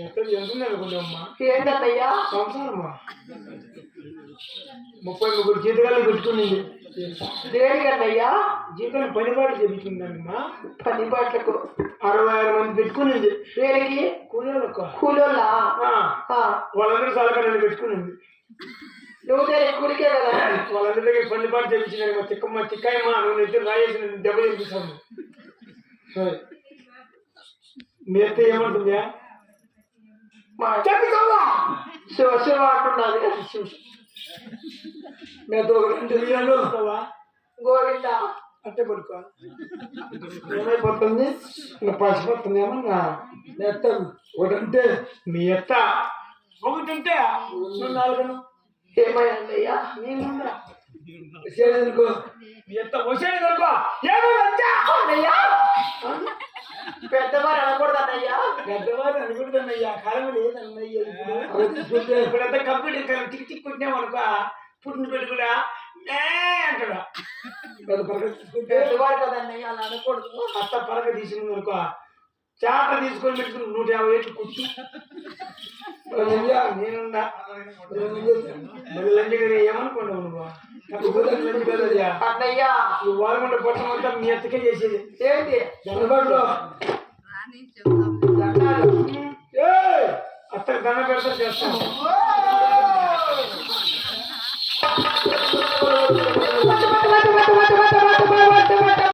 ఎక్కడ ఎంత అనుకున్నామ్మా? ఏంటన్నయ్యా? సంవత్సరమ్మా 33 జీతకాలు పెట్టుకునింది. దేనికన్నయ్యా? జీతాలు పనిపాట్లు చెప్పిందమ్మా. పని పాటలకు 66 మంది పెట్టుకునింది. దేనికి? కూలీలకు. కూలోళ్ళా? వాళ్ళందరూ సలకడలు పెట్టుకునింది. నువ్వు దేనికి కూలికే కదా? వాళ్ళందరి దగ్గర పనిపాటు చెప్పించినారు. మా తిక్కమ్మ తిక్కాయమ్మా నువ్వు ఇద్దరు రాయేసి దెబ్బ చేపిస్తాను. మీ అత్త ఏమంటుందా? చెప్పుకోవా శివ అంటున్నది. మీ అత్త ఒక 2 బియ్యాలు వస్తావా? గోవింద అట్టే పడుకో. ఏమైపోతుంది? పసిపోతుంది ఏమన్నా మీ అత్త ఒకటంటే మీ అత్త ఒకటంటే 4 ఏమయ్యా? నేనున్నా వచ్చేదనుకో మీ అత్త వచ్చేదనుకో ఏమయ్యా? పెద్దవారు అనకూడదన్నయ్యా. పెద్దవారు అనుకుంటుందయ్యా. కాలం లేదన్నయ్యా. ఇప్పుడంతా కంప్యూటర్ టిక్ టిక్ కొట్టినామనుకో పుట్టిన పెళ్లి కూడా అంటాడు. పెద్దవారు కదన్నయ్య అలా అనకూడదు. అత్త పరగ తీసింది అనుకో చాట తీసుకొని పెట్టుకుని 150 ఏళ్ళు కుట్టి నేనున్నా లంజగిరి ఏమనుకున్నావు నువ్వు? అన్నయ్యా నువ్వు వారమంట పొట్టం అంతా మీ అత్తకే చేసేది ఏంటి? దండబాటులో అత్తకు దండ పెడతా చేస్తాను.